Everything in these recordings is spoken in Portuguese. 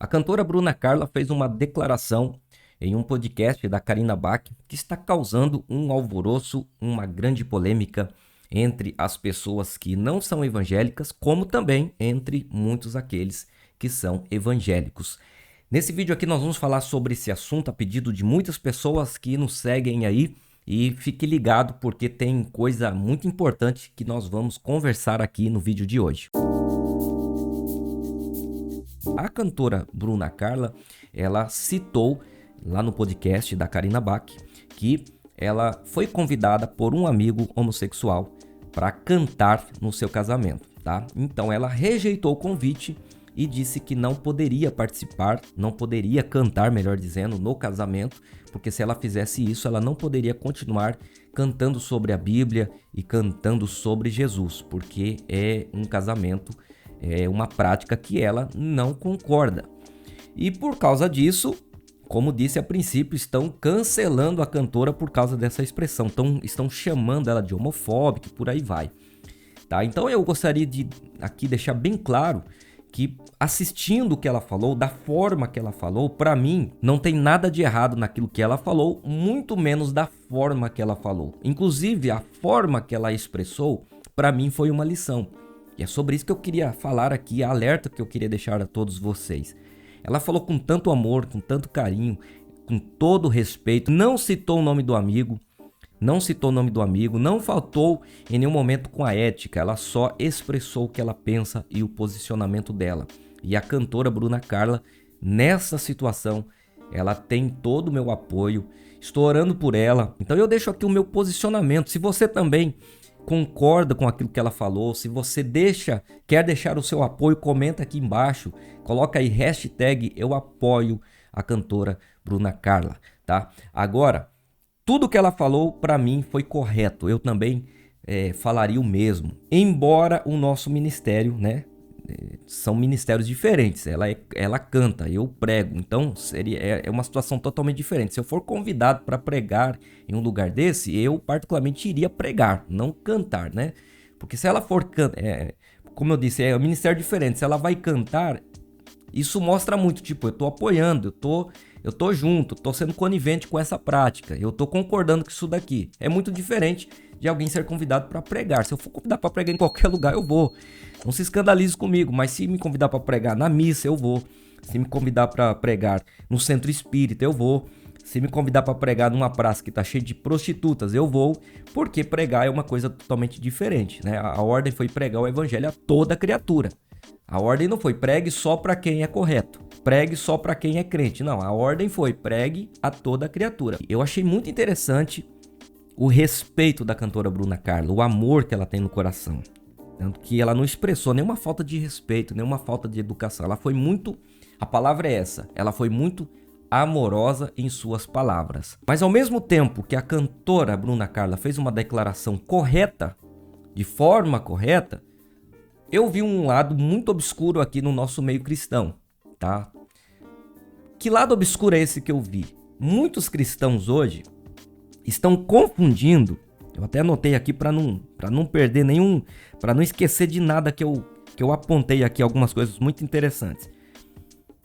A cantora Bruna Carla fez uma declaração em um podcast da Karina Bach que está causando um alvoroço, uma grande polêmica entre as pessoas que não são evangélicas, como também entre muitos aqueles que são evangélicos. Nesse vídeo aqui nós vamos falar sobre esse assunto a pedido de muitas pessoas que nos seguem aí, e fique ligado porque tem coisa muito importante que nós vamos conversar aqui no vídeo de hoje. A cantora Bruna Carla, ela citou lá no podcast da Karina Bach que ela foi convidada por um amigo homossexual para cantar no seu casamento, tá? Então ela rejeitou o convite e disse que não poderia participar, não poderia cantar, melhor dizendo, no casamento, porque se ela fizesse isso, ela não poderia continuar cantando sobre a Bíblia e cantando sobre Jesus, porque é um casamento, é uma prática que ela não concorda. E por causa disso, como disse a princípio, estão cancelando a cantora por causa dessa expressão, estão chamando ela de homofóbica e por aí vai. Tá? Então eu gostaria de aqui deixar bem claro que assistindo o que ela falou, da forma que ela falou, para mim não tem nada de errado naquilo que ela falou, muito menos da forma que ela falou. Inclusive a forma que ela expressou, para mim foi uma lição. E é sobre isso que eu queria falar aqui, a alerta que eu queria deixar a todos vocês. Ela falou com tanto amor, com tanto carinho, com todo respeito, não citou o nome do amigo, não faltou em nenhum momento com a ética, ela só expressou o que ela pensa e o posicionamento dela. E a cantora Bruna Carla, nessa situação, ela tem todo o meu apoio, estou orando por ela. Então eu deixo aqui o meu posicionamento. Se você também concorda com aquilo que ela falou, se você quer deixar o seu apoio, comenta aqui embaixo, coloca aí hashtag eu apoio a cantora Bruna Carla, tá? Agora, tudo que ela falou para mim foi correto, eu também falaria o mesmo, embora o nosso ministério, né, são ministérios diferentes, ela canta, eu prego, então é uma situação totalmente diferente. Se eu for convidado para pregar em um lugar desse, eu particularmente iria pregar, não cantar, né? Porque se ela for como eu disse, é um ministério diferente, se ela vai cantar, isso mostra muito, tipo, eu tô apoiando, eu tô junto, tô sendo conivente com essa prática, eu tô concordando com isso daqui. É muito diferente de alguém ser convidado para pregar. Se eu for convidado para pregar em qualquer lugar, eu vou. Não se escandalize comigo, mas se me convidar para pregar na missa, eu vou. Se me convidar para pregar no centro espírita, eu vou. Se me convidar para pregar numa praça que tá cheia de prostitutas, eu vou, porque pregar é uma coisa totalmente diferente, né? A ordem foi pregar o evangelho a toda criatura. A ordem não foi pregue só para quem é correto, pregue só para quem é crente. Não, a ordem foi pregue a toda criatura. Eu achei muito interessante o respeito da cantora Bruna Carla, o amor que ela tem no coração. Tanto que ela não expressou nenhuma falta de respeito, nenhuma falta de educação. Ela foi muito, a palavra é essa, ela foi muito amorosa em suas palavras. Mas ao mesmo tempo que a cantora Bruna Carla fez uma declaração correta, de forma correta, eu vi um lado muito obscuro aqui no nosso meio cristão, tá? Que lado obscuro é esse que eu vi? Muitos cristãos hoje estão confundindo, eu até anotei aqui para não perder para não esquecer de nada que eu apontei aqui, algumas coisas muito interessantes.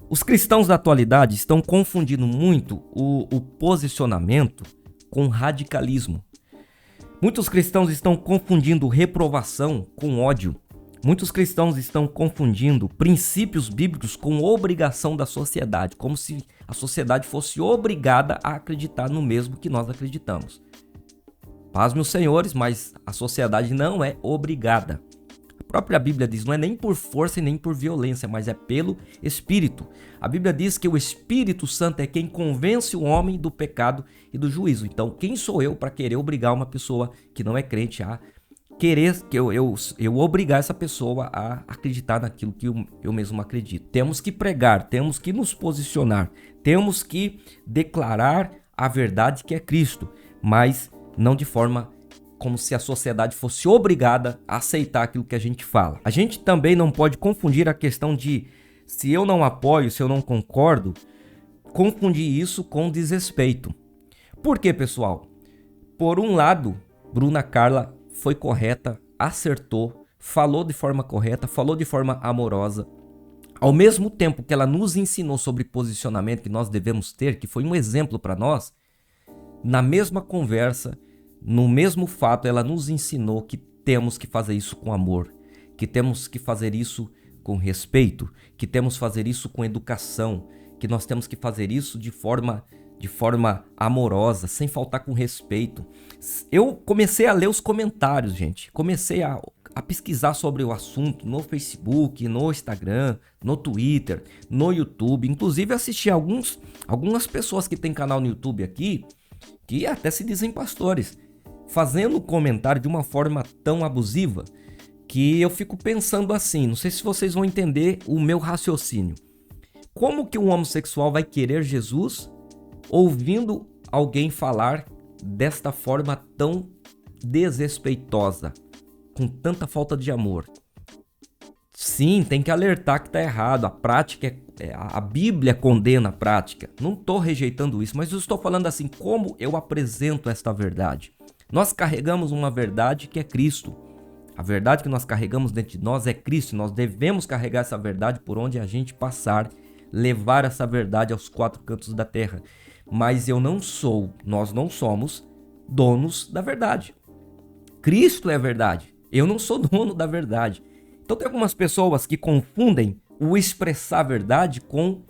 Os cristãos da atualidade estão confundindo muito o posicionamento com radicalismo. Muitos cristãos estão confundindo reprovação com ódio. Muitos cristãos estão confundindo princípios bíblicos com obrigação da sociedade, como se a sociedade fosse obrigada a acreditar no mesmo que nós acreditamos. Paz, meus senhores, mas a sociedade não é obrigada. A própria Bíblia diz, não é nem por força e nem por violência, mas é pelo Espírito. A Bíblia diz que o Espírito Santo é quem convence o homem do pecado e do juízo. Então, quem sou eu para querer obrigar uma pessoa que não é crente a querer que eu obrigar essa pessoa a acreditar naquilo que eu mesmo acredito? Temos que pregar, temos que nos posicionar, temos que declarar a verdade que é Cristo, mas não de forma como se a sociedade fosse obrigada a aceitar aquilo que a gente fala. A gente também não pode confundir a questão de se eu não apoio, se eu não concordo, confundir isso com desrespeito. Por quê, pessoal? Por um lado, Bruna Carla foi correta, acertou, falou de forma correta, falou de forma amorosa. Ao mesmo tempo que ela nos ensinou sobre posicionamento que nós devemos ter, que foi um exemplo para nós, na mesma conversa, no mesmo fato, ela nos ensinou que temos que fazer isso com amor, que temos que fazer isso com respeito, que temos que fazer isso com educação, que nós temos que fazer isso de forma amorosa, sem faltar com respeito. Eu comecei a ler os comentários, gente. Comecei a pesquisar sobre o assunto no Facebook, no Instagram, no Twitter, no YouTube. Inclusive assisti algumas pessoas que têm canal no YouTube aqui, que até se dizem pastores, fazendo comentário de uma forma tão abusiva que eu fico pensando assim, não sei se vocês vão entender o meu raciocínio. Como que um homossexual vai querer Jesus ouvindo alguém falar desta forma tão desrespeitosa, com tanta falta de amor? Sim, tem que alertar que está errado. A prática, a Bíblia condena a prática. Não estou rejeitando isso, mas eu estou falando assim, como eu apresento esta verdade. Nós carregamos uma verdade que é Cristo. A verdade que nós carregamos dentro de nós é Cristo. Nós devemos carregar essa verdade por onde a gente passar, levar essa verdade aos quatro cantos da terra. Mas nós não somos donos da verdade. Cristo é a verdade. Eu não sou dono da verdade. Então tem algumas pessoas que confundem o expressar a verdade com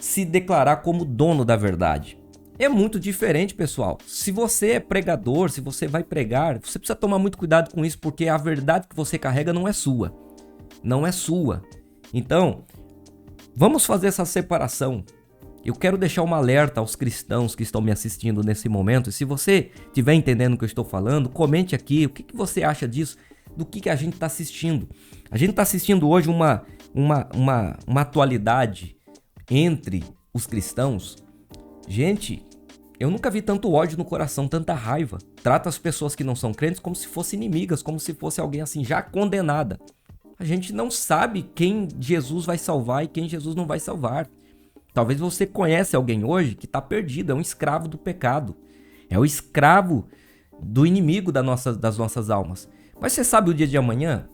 se declarar como dono da verdade. É muito diferente, pessoal. Se você é pregador, se você vai pregar, você precisa tomar muito cuidado com isso, porque a verdade que você carrega não é sua. Não é sua. Então, vamos fazer essa separação. Eu quero deixar um alerta aos cristãos que estão me assistindo nesse momento. E se você estiver entendendo o que eu estou falando, comente aqui o que você acha disso, do que a gente está assistindo. A gente está assistindo hoje uma atualidade entre os cristãos. Gente, eu nunca vi tanto ódio no coração, tanta raiva. Trata as pessoas que não são crentes como se fossem inimigas, como se fosse alguém assim já condenada. A gente não sabe quem Jesus vai salvar e quem Jesus não vai salvar. Talvez você conhece alguém hoje que está perdido, é um escravo do pecado. É o escravo do inimigo das nossas almas. Mas você sabe o dia de amanhã?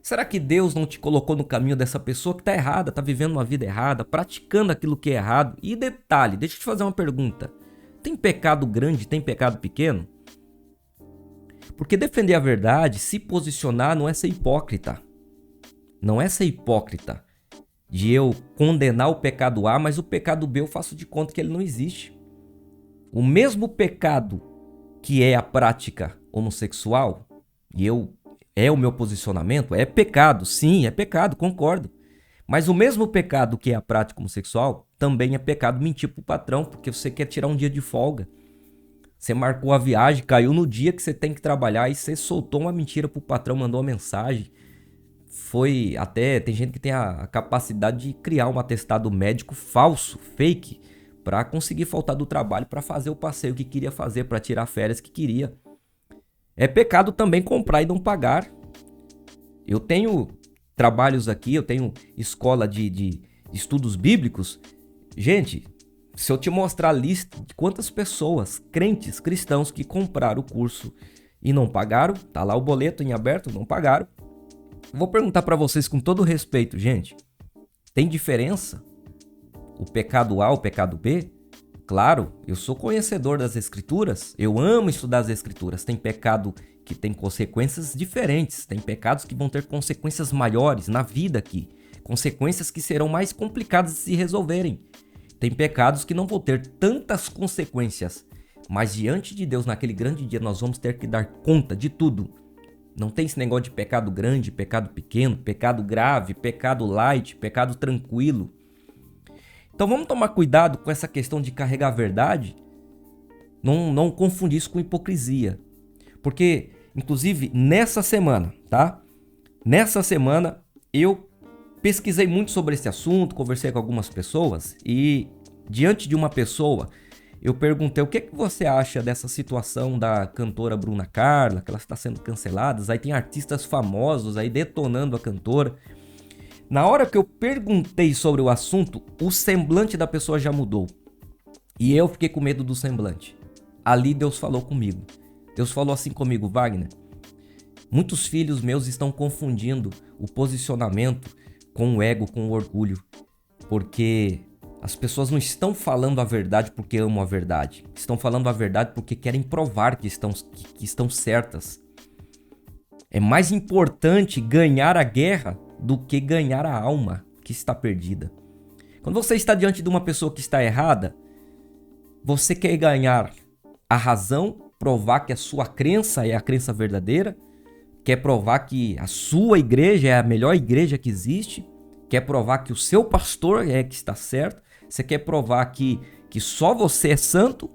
Será que Deus não te colocou no caminho dessa pessoa que está errada, está vivendo uma vida errada, praticando aquilo que é errado? E detalhe, deixa eu te fazer uma pergunta. Tem pecado grande, tem pecado pequeno? Porque defender a verdade, se posicionar, não é ser hipócrita. Não é ser hipócrita de eu condenar o pecado A, mas o pecado B eu faço de conta que ele não existe. O mesmo pecado que é a prática homossexual, é o meu posicionamento, é pecado, sim, é pecado, concordo. Mas o mesmo pecado que é a prática homossexual, também é pecado mentir pro patrão, porque você quer tirar um dia de folga. Você marcou a viagem, caiu no dia que você tem que trabalhar e você soltou uma mentira pro patrão, mandou uma mensagem. Tem gente que tem a capacidade de criar um atestado médico falso, fake, para conseguir faltar do trabalho, para fazer o passeio que queria fazer, para tirar férias que queria. É pecado também comprar e não pagar. Eu tenho trabalhos aqui, eu tenho escola de estudos bíblicos. Gente, se eu te mostrar a lista de quantas pessoas, crentes, cristãos, que compraram o curso e não pagaram, tá lá o boleto em aberto, não pagaram. Vou perguntar para vocês com todo respeito, gente. Tem diferença? O pecado A, o pecado B? Claro, eu sou conhecedor das escrituras, eu amo estudar as escrituras. Tem pecado que tem consequências diferentes, tem pecados que vão ter consequências maiores na vida aqui, consequências que serão mais complicadas de se resolverem. Tem pecados que não vão ter tantas consequências, mas diante de Deus, naquele grande dia, nós vamos ter que dar conta de tudo. Não tem esse negócio de pecado grande, pecado pequeno, pecado grave, pecado light, pecado tranquilo. Então vamos tomar cuidado com essa questão de carregar a verdade, não confundir isso com hipocrisia. Porque, inclusive, nessa semana, tá? Nessa semana eu pesquisei muito sobre esse assunto, conversei com algumas pessoas e diante de uma pessoa eu perguntei o que você acha dessa situação da cantora Bruna Carla, que ela está sendo cancelada, aí tem artistas famosos aí detonando a cantora. Na hora que eu perguntei sobre o assunto, o semblante da pessoa já mudou. E eu fiquei com medo do semblante. Ali Deus falou comigo. Deus falou assim comigo: Wagner, muitos filhos meus estão confundindo o posicionamento com o ego, com o orgulho, porque as pessoas não estão falando a verdade porque amam a verdade, estão falando a verdade porque querem provar que estão certas. É mais importante ganhar a guerra do que ganhar a alma que está perdida. Quando você está diante de uma pessoa que está errada, você quer ganhar a razão, provar que a sua crença é a crença verdadeira, quer provar que a sua igreja é a melhor igreja que existe, quer provar que o seu pastor é que está certo, você quer provar que só você é santo,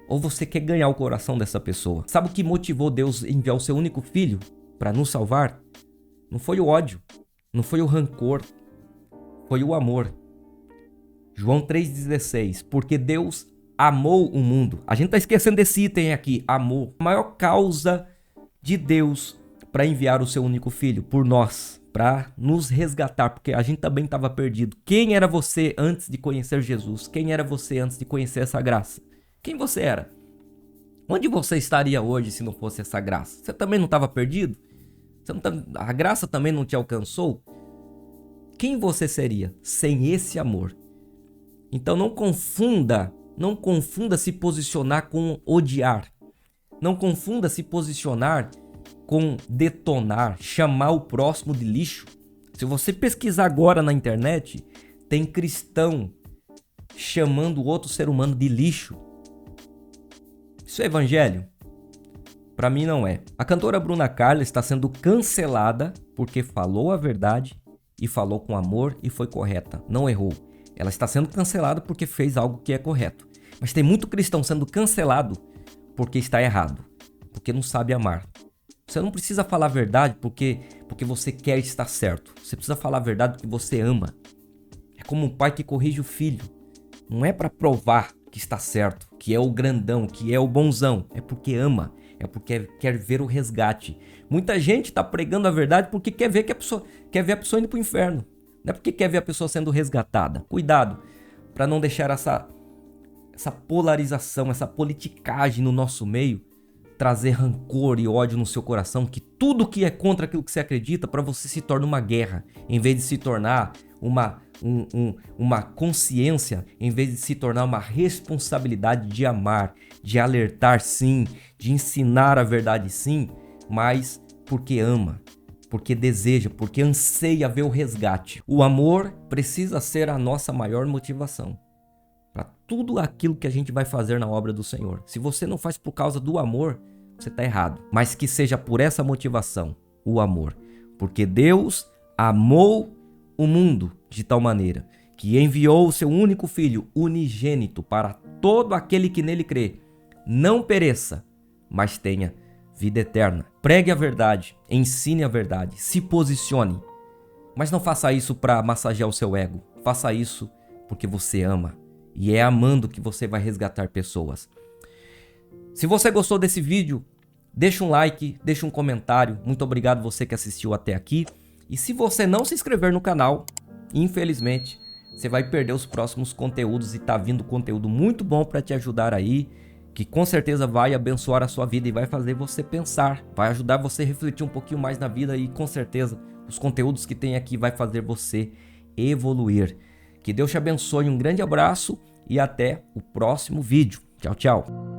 ou você quer ganhar o coração dessa pessoa? Sabe o que motivou Deus a enviar o seu único filho para nos salvar? Não foi o ódio, não foi o rancor, foi o amor. João 3,16, porque Deus amou o mundo. A gente está esquecendo desse item aqui, amor. A maior causa de Deus para enviar o seu único filho por nós, para nos resgatar, porque a gente também estava perdido. Quem era você antes de conhecer Jesus? Quem era você antes de conhecer essa graça? Quem você era? Onde você estaria hoje se não fosse essa graça? Você também não estava perdido? A graça também não te alcançou? Quem você seria sem esse amor? Então não confunda se posicionar com odiar. Não confunda se posicionar com detonar, chamar o próximo de lixo. Se você pesquisar agora na internet, tem cristão chamando outro ser humano de lixo. Isso é evangelho? Para mim não é. A cantora Bruna Carla está sendo cancelada porque falou a verdade e falou com amor e foi correta, não errou. Ela está sendo cancelada porque fez algo que é correto. Mas tem muito cristão sendo cancelado porque está errado, porque não sabe amar. Você não precisa falar a verdade porque você quer estar certo. Você precisa falar a verdade porque você ama. É como um pai que corrige o filho. Não é para provar que está certo, que é o grandão, que é o bonzão. É porque ama, é porque quer ver o resgate. Muita gente está pregando a verdade porque quer ver a pessoa indo para o inferno. Não é porque quer ver a pessoa sendo resgatada. Cuidado para não deixar essa polarização, essa politicagem no nosso meio trazer rancor e ódio no seu coração, que tudo que é contra aquilo que você acredita para você se torna uma guerra, em vez de se tornar uma consciência, em vez de se tornar uma responsabilidade de amar, de alertar sim, de ensinar a verdade sim, mas porque ama, porque deseja, porque anseia ver o resgate. O amor precisa ser a nossa maior motivação para tudo aquilo que a gente vai fazer na obra do Senhor. Se você não faz por causa do amor, você está errado. Mas que seja por essa motivação, o amor. Porque Deus amou o mundo de tal maneira que enviou o seu único filho unigênito para todo aquele que nele crê, não pereça, mas tenha vida eterna. Pregue a verdade, ensine a verdade, se posicione. Mas não faça isso para massagear o seu ego. Faça isso porque você ama. E é amando que você vai resgatar pessoas. Se você gostou desse vídeo, deixa um like, deixa um comentário. Muito obrigado você que assistiu até aqui. E se você não se inscrever no canal, infelizmente, você vai perder os próximos conteúdos e tá vindo conteúdo muito bom para te ajudar aí, que com certeza vai abençoar a sua vida e vai fazer você pensar, vai ajudar você a refletir um pouquinho mais na vida e com certeza os conteúdos que tem aqui vai fazer você evoluir. Que Deus te abençoe, um grande abraço e até o próximo vídeo. Tchau, tchau.